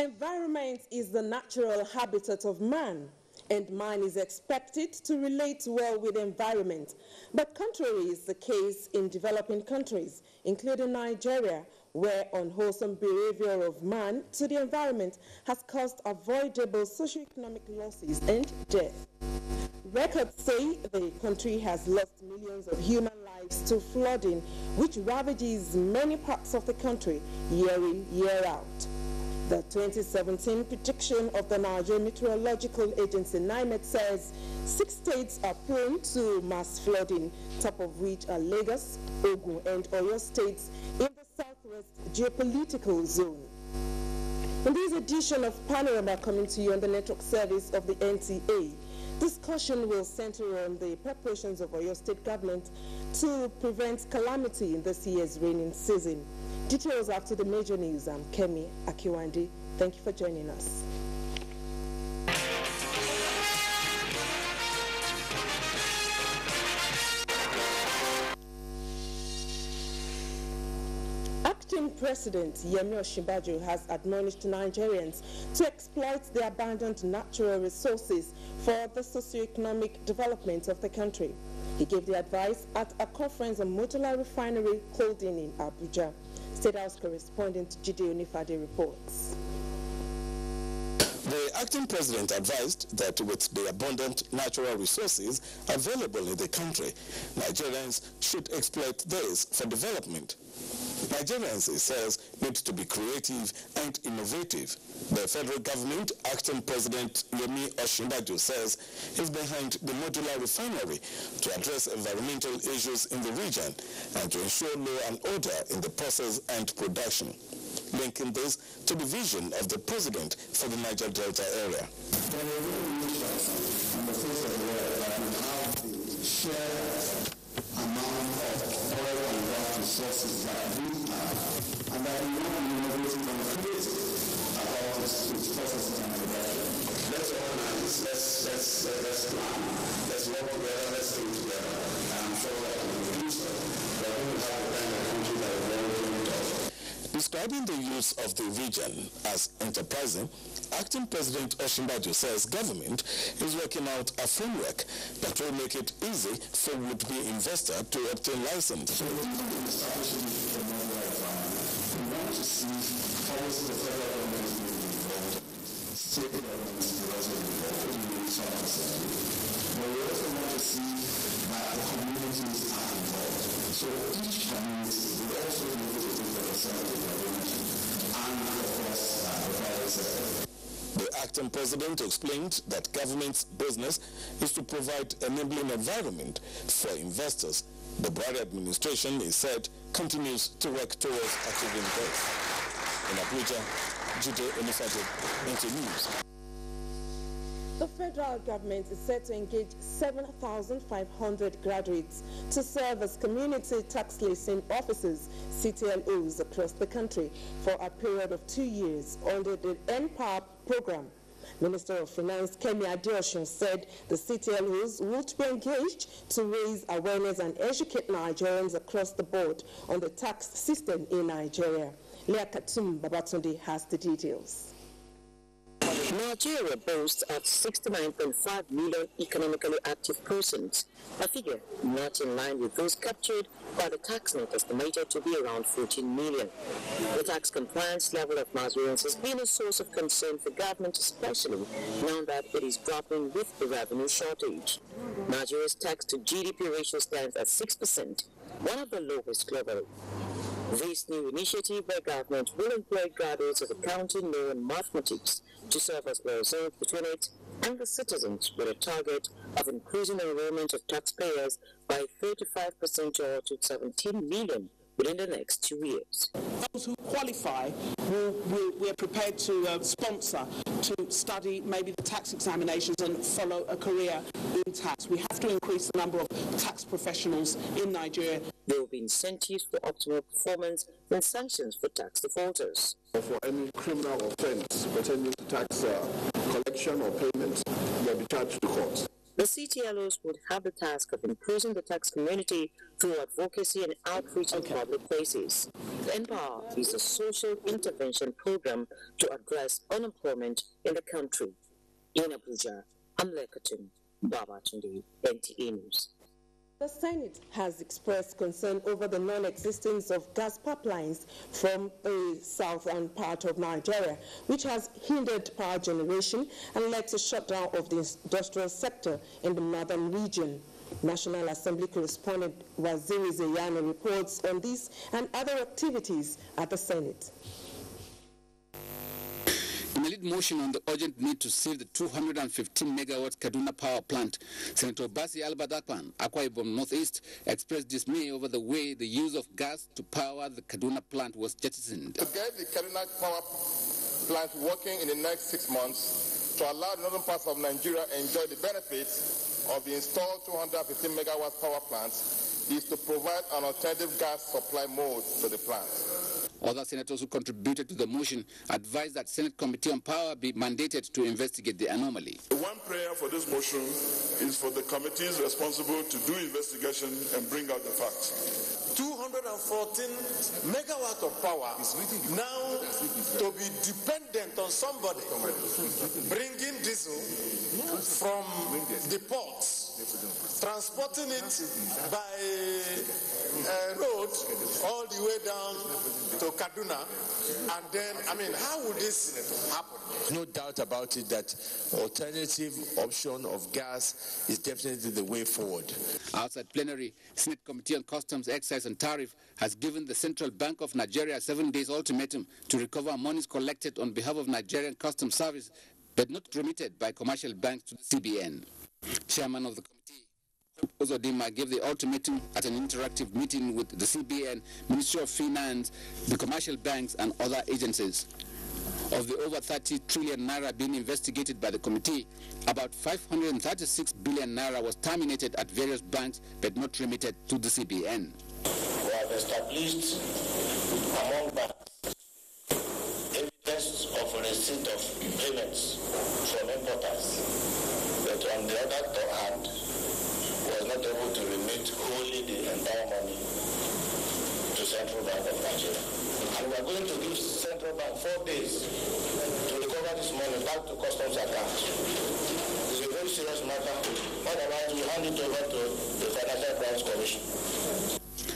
Environment is the natural habitat of man, and man is expected to relate well with the environment. But contrary is the case in developing countries, including Nigeria, where unwholesome behavior of man to the environment has caused avoidable socioeconomic losses and death. Records say the country has lost millions of human lives to flooding, which ravages many parts of the country year in, year out. The 2017 prediction of the Nigerian Meteorological Agency, NIMET, says 6 states are prone to mass flooding, top of which are Lagos, Ogun, and Oyo states in the southwest geopolitical zone. In this edition of Panorama, coming to you on the network service of the NTA, discussion will center on the preparations of Oyo State government to prevent calamity in this year's raining season. Details after the major news. I'm Kemi Akiwandi. Thank you for joining us. Acting President Yemi Osinbajo has admonished Nigerians to exploit the abundant natural resources for the socio-economic development of the country. He gave the advice at a conference on modular refinery holding in Abuja. State House correspondent Jide Onifade reports. The acting president advised that with the abundant natural resources available in the country, Nigerians should exploit this for development. Nigerians, he says, need to be creative and innovative. The federal government, acting President Yemi Osinbajo says, is behind the modular refinery to address environmental issues in the region and to ensure law and order in the process and production. Linking this to the vision of the president for the Niger Delta area. There are many nations on the face of the world that will have the shared amount of oil and gas resources that we have, and that we want to be innovative and creative about its processes and production. Let's organize, let's plan, let's work together, let's think together, and I'm sure that we will do so. But we will have the kind of country that is very good. Describing the use of the region as enterprising, acting President Osinbajo says government is working out a framework that will make it easy for would-be investor to obtain license. So even in establishing the modular refinery, we want to see how is the federal government is being involved, state governments will also be involved in some assembly. But we also want to see that the communities are involved. So each community will also be able to take the assembly and of course the private sector. The acting president explained that government's business is to provide enabling environment for investors. The Buhari administration, he said, continues to work towards achieving this. In Abuja, Jide Onifade, NTA News. The federal government is set to engage 7,500 graduates to serve as community tax leasing officers, CTLOs, across the country for a period of 2 years under the NPAP program. Minister of Finance Kemi Adeosun said the CTLOs would be engaged to raise awareness and educate Nigerians across the board on the tax system in Nigeria. Leah Katum Babatunde has the details. Nigeria boasts of 69.5 million economically active persons, a figure not in line with those captured by the TaxNet estimated to be around 14 million. The tax compliance level of Nigerians has been a source of concern for government, especially now that it is grappling with the revenue shortage. Nigeria's tax to GDP ratio stands at 6%, one of the lowest globally. This new initiative by government will employ graduates of accounting, law, and mathematics to serve as liaisons between it and the citizens, with a target of increasing enrollment of taxpayers by 35% or to 17 million within the next 2 years. Those who qualify, we're prepared to sponsor to study maybe the tax examinations and follow a career in tax. We have to increase the number of tax professionals in Nigeria. There will be incentives for optimal performance and sanctions for tax defaulters. For any criminal offense pertaining to tax collection or payment, they'll be charged to court. The CTLOs would have the task of increasing the tax community through advocacy and outreach in public places. The Empower is a social intervention program to address unemployment in the country. In Abuja, I'm Lekatun Babatunde, NTA News. The Senate has expressed concern over the non-existence of gas pipelines from the southern part of Nigeria, which has hindered power generation and led to shutdown of the industrial sector in the northern region. National Assembly correspondent Waziri Zeyano reports on this and other activities at the Senate. In a lead motion on the urgent need to save the 215-megawatt Kaduna power plant, Senator Basi Albert Akpan, Akwa Ibom Northeast, expressed dismay over the way the use of gas to power the Kaduna plant was jettisoned. To get the Kaduna power plant working in the next 6 months, to allow the northern parts of Nigeria enjoy the benefits of the installed 215-megawatt power plant, is to provide an alternative gas supply mode to the plant. Other senators who contributed to the motion advised that Senate Committee on Power be mandated to investigate the anomaly. One prayer for this motion is for the committees responsible to do investigation and bring out the facts. 214 megawatts of power now to be dependent on somebody bringing diesel from the ports, transporting it by road all the way down to Kaduna, and then, how would this happen? No doubt about it that alternative option of gas is definitely the way forward. Outside plenary, Senate Committee on Customs, Excise and Tariff has given the Central Bank of Nigeria 7 days ultimatum to recover monies collected on behalf of Nigerian Customs Service but not remitted by commercial banks to the CBN. Chairman of the committee, Ozodima, gave the ultimatum at an interactive meeting with the CBN, Ministry of Finance, the commercial banks and other agencies. Of the over 30 trillion naira being investigated by the committee, about 536 billion naira was terminated at various banks but not remitted to the CBN. We have established among banks evidence of receipt of payments from importers, but on the other hand, was not able to remit wholly the entire money to Central Bank of Nigeria. And we are going to give Central Bank 4 days to recover this money back to customs account. It's a very serious matter. Otherwise, we hand it over to the Financial Crimes Commission.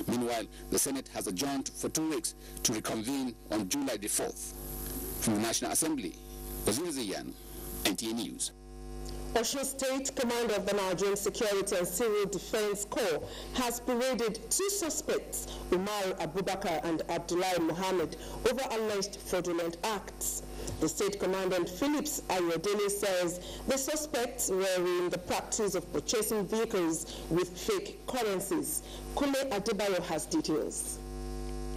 Meanwhile, the Senate has adjourned for 2 weeks to reconvene on July the 4th. From the National Assembly, Waziri Zayan, NTA News. Osun State Commander of the Nigerian Security and Civil Defense Corps has paraded 2 suspects, Umar Abubakar and Abdullahi Mohammed, over alleged fraudulent acts. The State Commandant Phillips Ayodele says the suspects were in the practice of purchasing vehicles with fake currencies. Kule Adebayo has details.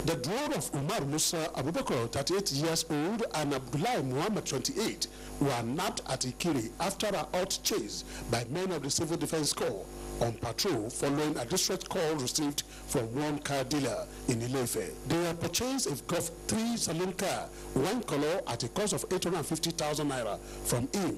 The duo of Umar Musa Abubakar, 38 years old, and Abdullahi Muhammad, 28, were nabbed at Ikiri after a hot chase by men of the Civil Defense Corps on patrol following a distress call received from one car dealer in Ilefe. They had purchased a Golf 3 saloon car, one color, at a cost of 850,000 naira from him.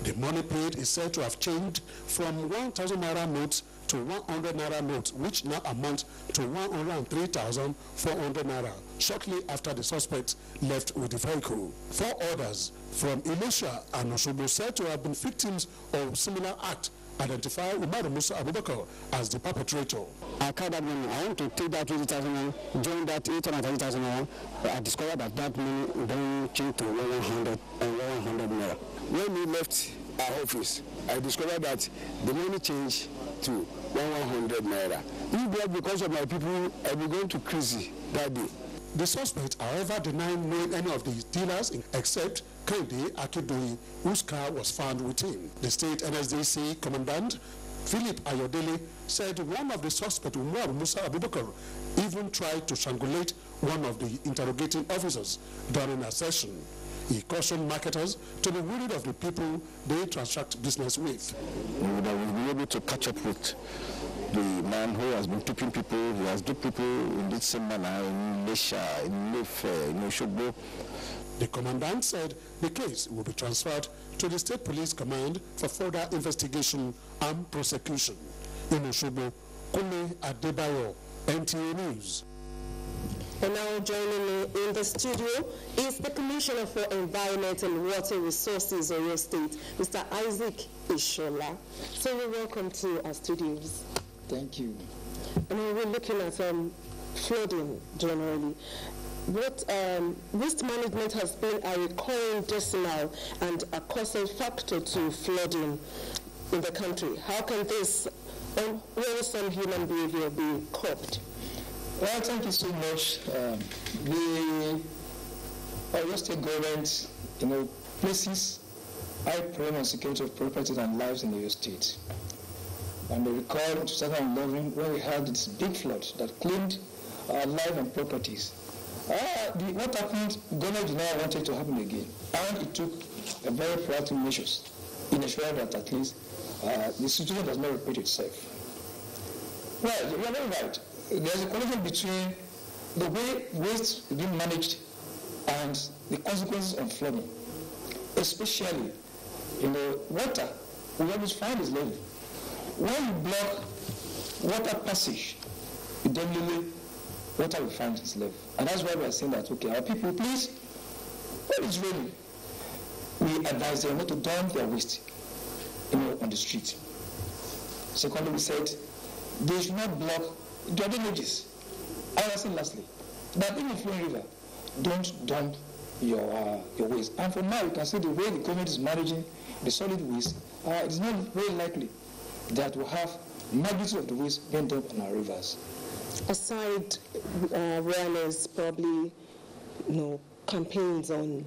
The money paid is said to have changed from 1,000 naira notes to 100 naira notes, which now amount to 103,400 naira, shortly after the suspects left with the vehicle. 4 others from Elisha and Osogbo said to have been victims of similar act identify Umar Musa Abubakar as the perpetrator. I carried that money. I want to take that 20,000, join that 830,000. I discovered that money then changed to 100 naira. When we left our office, I discovered that the money changed to 100 naira. If because of my people, I will go to crazy that day. The suspect, however, denied knowing any of the dealers except Kende Akidoyi, whose car was found with him. The state NSDC commandant, Philip Ayodele, said one of the suspects, Umar Musa Abubakar, even tried to strangulate one of the interrogating officers during a session. He cautioned marketers to be worried of the people they transact business with. We would be able to catch up with the man who has been duping people. He has duped people in this same manner in Lesha, in Ilefe, in Osogbo. The commandant said the case will be transferred to the State Police Command for further investigation and prosecution. In Osogbo, Kule Adebayo, NTA News. And now joining me in the studio is the Commissioner for Environment and Water Resources of your state, Mr. Isaac Ishola. So we welcome to our studios. Thank you. And we're looking at flooding generally. What waste management has been a recurring decimal and a causal factor to flooding in the country. How can this unwholesome human behavior be curbed? Well, thank you so much. The Oyo State government, places high premium on security of property and lives in Oyo State. And we recall in 2011 when we had this big flood that claimed our life and properties. What happened, government did not want it to happen again. And it took a very proactive measures in ensuring that at least the situation does not repeat itself. Well, you are very right. There's a connection between the way waste is being managed and the consequences of flooding. Especially, water, we always find is level. When you block water passage, you definitely water will find its level. And that's why we are saying that, okay, our people, please, when it's raining, we advise them not to dump their waste, on the street. Secondly, we said they should not block their drainages. And I said lastly, that in the flowing river, don't dump your waste. And for now, you can see the way the government is managing the solid waste, it's not very likely that we'll have magnitude of the waste being dumped on our rivers. Aside awareness, probably, campaigns on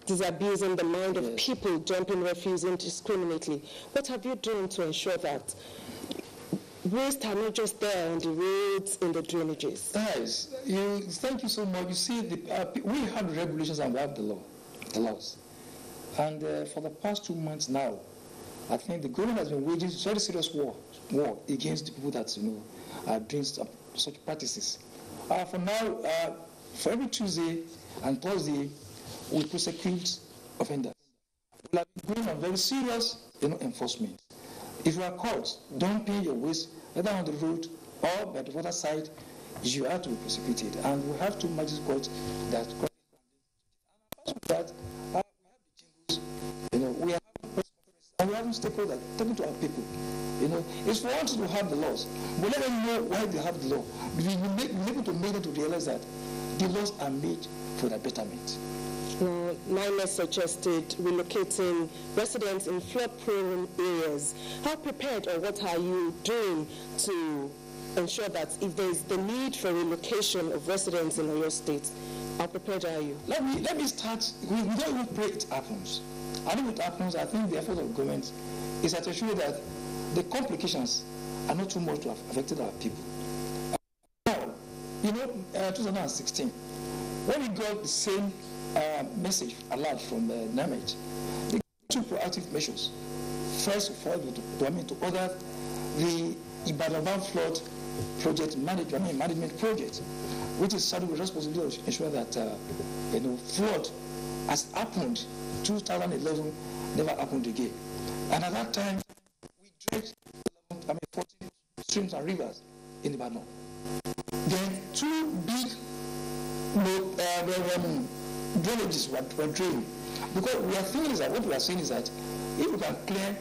disabusing the mind of people dumping refuse indiscriminately, what have you done to ensure that waste are not just there on the roads, in the drainages? Guys, thank you so much. You see, we have regulations and we have the laws. And for the past 2 months now, I think the government has been waging very serious war against the people that are doing such practices. For now, for every Tuesday and Thursday, we prosecute offenders. We are going on very serious enforcement. If you are caught dumping your waste either on the road or by the water side, you have to be prosecuted. And we have 2 magistrate courts that we have and we have stakeholders talking to our people. It's for us to have the laws. But let them know why they have the law. We will be able to make them to realize that the laws are made for their betterment. NIMA suggested relocating residents in flood-prone areas. How prepared or what are you doing to ensure that if there is the need for relocation of residents in Oyo State, how prepared are you? Let me start. We don't even pray it happens. And if it happens, I think the effort of government is to ensure that the complications are not too much to have affected our people. 2016, when we got the same message alert from NAMED, they took proactive measures. First of all, to order the Ibadan flood project management project, which is started with responsibility to ensure that flood has happened 2011 never happened again. And at that time, we dredged 14 streams and rivers in Ibadan. Then 2 big drainages were drained. Because we are thinking is that what we are saying is that if we can clear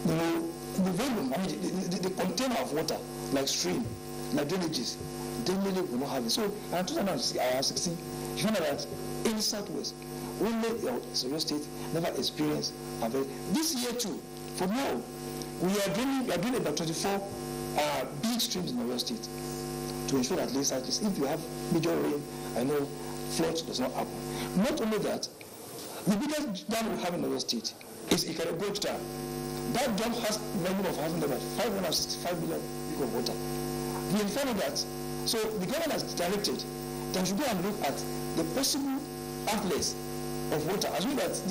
the volume, the container of water, like stream, like drainages, then we will not have it. So in 2016, you found out that in the southwest, only Oyo State never experienced a very. This year too, for now, we are doing about 24 big streams in Oyo State to ensure that at least if you have major rain, flood does not happen. Not only that, the biggest dam we have in Oyo State is Ikere Dam. That dam has a volume of having about 565 million cubic of water. We found that, so the government has directed that we should go and look at the possible outlets of water, as well as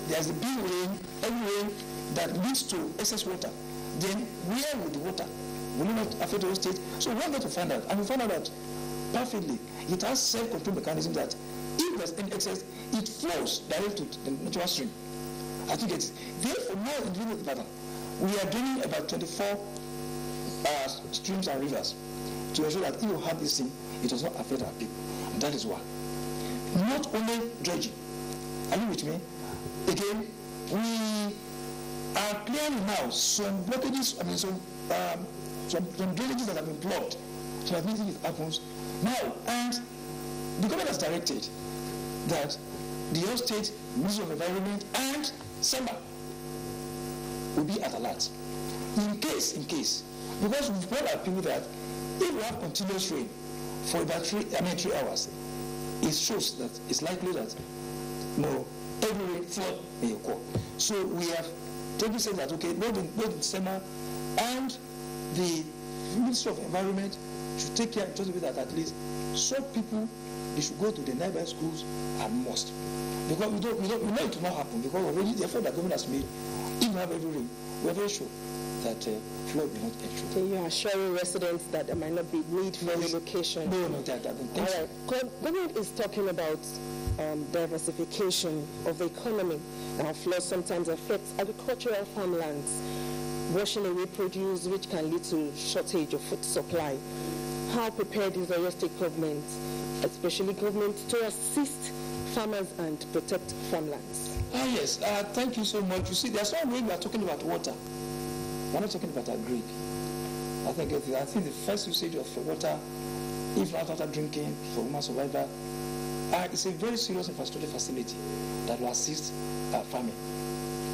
there's a big rain, heavy rain that leads to excess water. Then where will the water? Will it not affect the state? So we want to find out, and we found out that perfectly it has self-control mechanism that if there's any excess, it flows directly to the natural stream. I think it's therefore now in the river pattern, we are doing about 24 streams and rivers to ensure that if you have this thing, it does not affect our people. And that is why. Not only dredging. Are you with me? Again, we are clearing now some blockages, I mean some drainages that have been blocked so that nothing happens now. And the government has directed that the Oyo State Ministry of Environment and SEMA will be at alert. In case, because we've told our people that if we have continuous rain for about 3 hours, it shows that it's likely that every flood may occur. So we have taken said that both SEMA and the Ministry of Environment should take care just of that at least some people they should go to the nearby schools and must. Because we know it will not happen because already the effort that government has made, even have every rain, we are very sure that flood will not ensure. So you are assuring residents that there might not be need for relocation? No, that I don't think so. Government is talking about diversification of the economy. Now, flood sometimes affects agricultural farmlands, washing away produce, which can lead to shortage of food supply. How prepared is the Oyo State government, especially government, to assist farmers and protect farmlands? Yes, thank you so much. You see, there's no way we are talking about water. We're not talking about agri. I think the first usage of water, if not water drinking for human survival, it's a very serious infrastructure facility that will assist farming.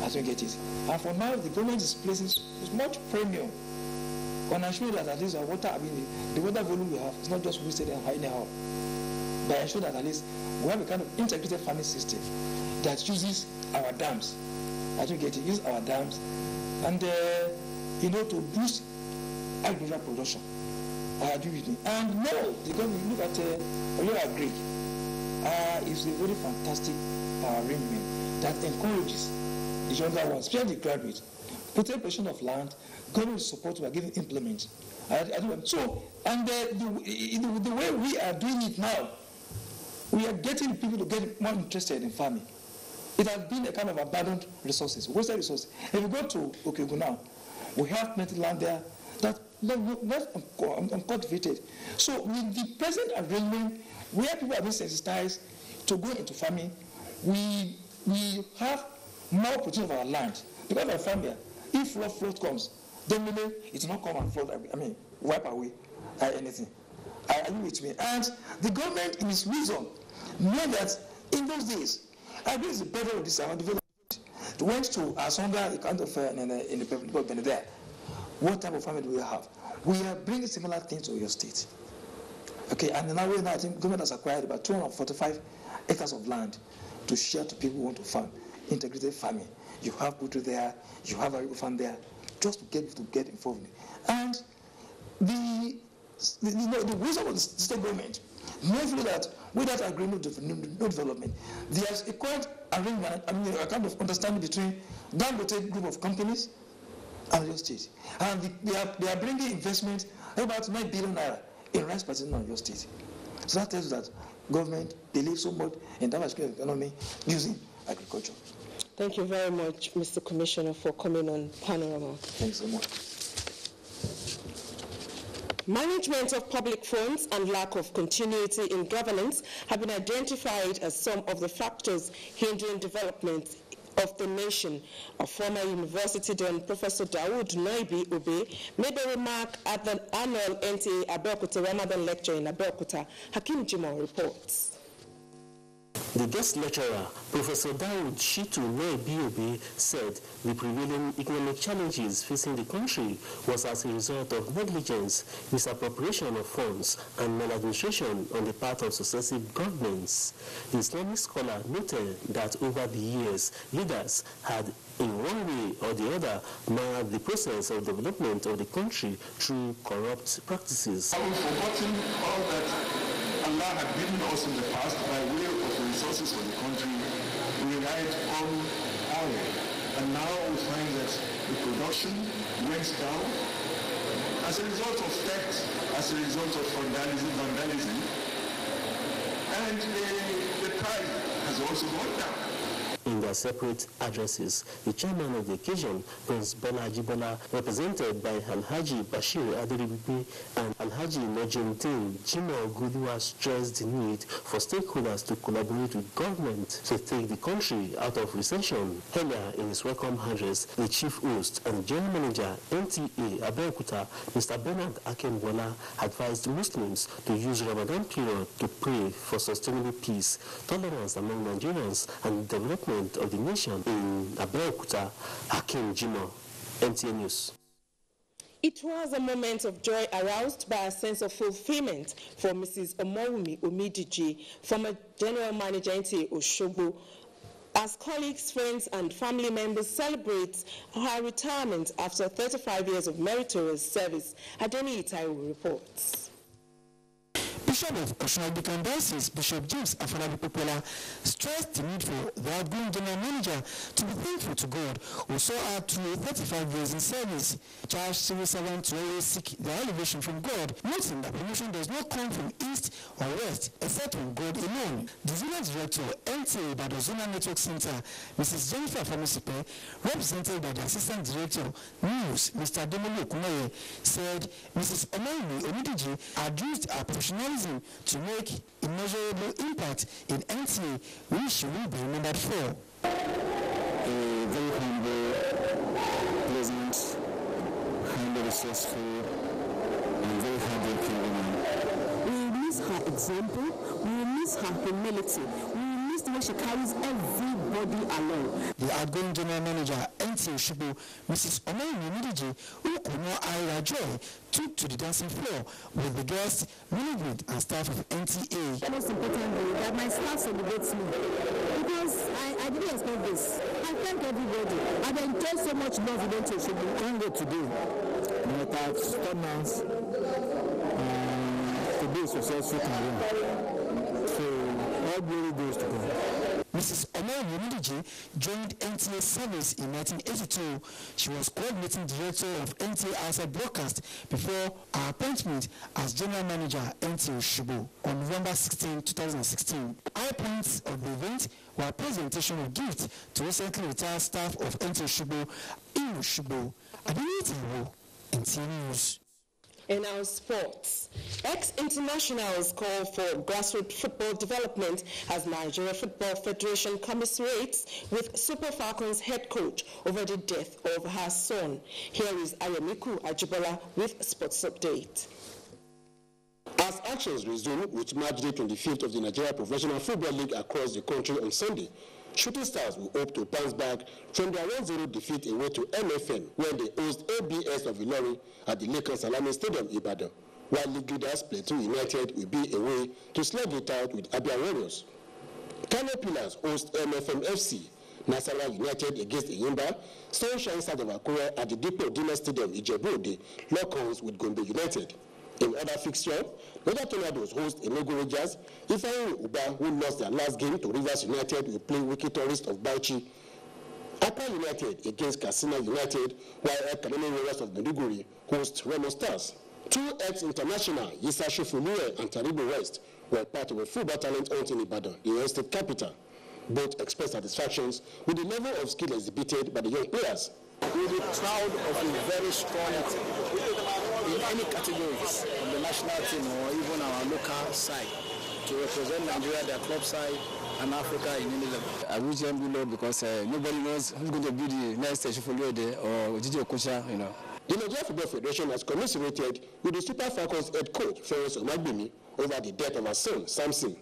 As we get it. And for now, the government is placing much premium on ensuring that at least our water, the water volume we have is not just wasted anyhow, but ensure that at least we have a kind of integrated farming system that uses our dams. As we get it, use our dams, and to boost agricultural production. I agree with me. And no, the government look at Oyo Agri. It's a very fantastic arrangement that encourages the younger ones, especially the graduates, put a portion of land, government support we are giving implement. So, and the way we are doing it now, we are getting people to get more interested in farming. It has been a kind of abandoned resources, wasted resources. If you go to Okegu now, we have plenty land there that not uncultivated. So with the present arrangement, where people are being sensitized to go into farming, we have more protection of our land. Because of farming, if flood comes, then it will not come and flood, wipe away anything. Are you with me? And the government, in its wisdom, knew that in those days, I think it's the better of this development. It went to Asonga, a kind of in the people there. What type of farming do we have? We are bringing similar things to your state. Okay, and now I think government has acquired about 245 acres of land to share to people who want to farm, integrated farming. You have poultry there, you have a farm there, just to get involved. And the wisdom of the state government, knowing that without agreement of no development, there's a quite arrangement, a kind of understanding between Dangote group of companies and Oyo State. And they are bringing investment about 9 billion naira in rice production in Oyo State. So that tells you that government believes so much in diversification of economy using agriculture. Thank you very much, Mr. Commissioner, for coming on Panorama. Thanks so much. Management of public funds and lack of continuity in governance have been identified as some of the factors hindering development of the nation. A former university then, Professor Dawood Noibi Obe, made a remark at the annual NTA Abeokuta Ramadan lecture in Abeokuta. Hakim Jimo reports. The guest lecturer, Professor Dawood Shitu Noibi, said the prevailing economic challenges facing the country was as a result of negligence, misappropriation of funds, and maladministration on the part of successive governments. The Islamic scholar noted that over the years, leaders had, in one way or the other, marred the process of development of the country through corrupt practices. Have we forgotten all that Allah had given us in the past by way of the resources for the country? We relied on oil, and now we find that the production went down as a result of theft, as a result of vandalism, and the crime has also gone down. In their separate addresses, the chairman of the occasion, Prince Bola Ajibola, represented by Alhaji Bashir Aderibibi and Alhaji Najimuddin Jimoh Guduwa, stressed the need for stakeholders to collaborate with government to take the country out of recession. Earlier in his welcome address, the chief host and general manager, NTA Abeokuta, Mr. Bernard Akembola, advised Muslims to use Ramadan period to pray for sustainable peace, tolerance among Nigerians, and development of the nation. In Abeokuta, Hakim Jimoh, NTA News. It was a moment of joy aroused by a sense of fulfillment for Mrs. Omowumi Omidiji, former General Manager NTA Osogbo, as colleagues, friends, and family members celebrate her retirement after 35 years of meritorious service. Adeni Itaiwo reports. Bishop of Osun Diocese, Bishop James Afolabi Popola, stressed the need for the outgoing general manager to be thankful to God, who saw her through 35 years in service. Charged civil servants to always seek their elevation from God, noting that promotion does not come from east or west, except from God alone. The Zonal Director, NTA Ibadan Zonal Network Center, Mrs. Jennifer Famisipe, represented by the Assistant Director, News, Mr. Demolo Kumaye, said Mrs. Omowumi Omidiji had used her professionalism to make immeasurable impact in NTA, which she will be remembered for. A very humble, pleasant, highly resourceful, and very hardworking woman. We will miss her example, we will miss her humility, we will miss the way she carries everybody along. The outgoing general manager, NTA Osogbo, Mrs. Omowumi Omidiji, who could not hide her joy, took to the dancing floor with the guests, management, and staff of NTA. The most importantly, that my staff celebrates me, because I didn't expect this. I thank everybody. I've enjoyed so much love in NTA Osogbo. Congo today, but I've stomachs to be a successful career. So all glory goes to God. Mrs. Omowumi Omidiji joined NTA service in 1982. She was coordinating director of NTA Outside Broadcast before her appointment as general manager NTA Osogbo on November 16, 2016. High points of the event were a presentation of gifts to recently retired staff of NTA Osogbo in Osogbo. Adeni Itaiwo, NTA News. In our sports, ex-internationals call for grassroots football development as Nigeria Football Federation commiserates with Super Falcons head coach over the death of her son. Here is Ayemiku Ajibola with Sports Update. As actions resume with match day 25th of the Nigeria Professional Football League across the country on Sunday, Shooting Stars will hope to bounce back from their 1-0 defeat away to MFN when they host ABS of Ilorin at the Lakers Salami Stadium, Ibadan, while league leaders Plateau United will be away to slug it out with Abia Warriors. Kano Pillars host MFM FC, Nasarawa United against Eyimba, Sunshine Stars of Akure at the Depot Dina Stadium, Ijebu-Ode, lock horns with Gombe United. In other fixture, Northern Tornadoes host Enugu Rangers. Ifeanyi Uba, who lost their last game to Rivers United, will play Wiki Tourist of Bauchi. Akwa United against Katsina United, while Academy Warriors of Maiduguri host Remo Stars. Two ex-international, Yisa Shufulue and Taribo West, were part of a football talent hunt in Ibadan, the Oyo State capital. Both expressed satisfactions with the level of skill exhibited by the young players. We'll be proud of a very strong in any categories of the national team or even our local side to represent Nigeria, their club side, and Africa in any level. Abuja below because nobody knows who's going to be the next Shufulue or Gigi Okocha, you know. The Nigeria Football Federation has commiserated with the Super Falcons head coach, Florence Omagbemi, over the death of her son, Samson.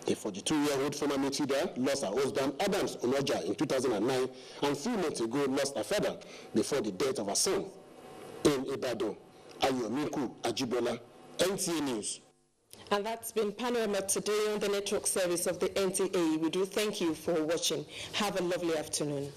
A 42-year-old former midfielder lost her husband, Adams Onoja, in 2009, and 3 months ago lost her father before the death of her son. In Ibadan, Ayemiku Ajibola, NTA News. And that's been Panorama today on the network service of the NTA. We do thank you for watching. Have a lovely afternoon.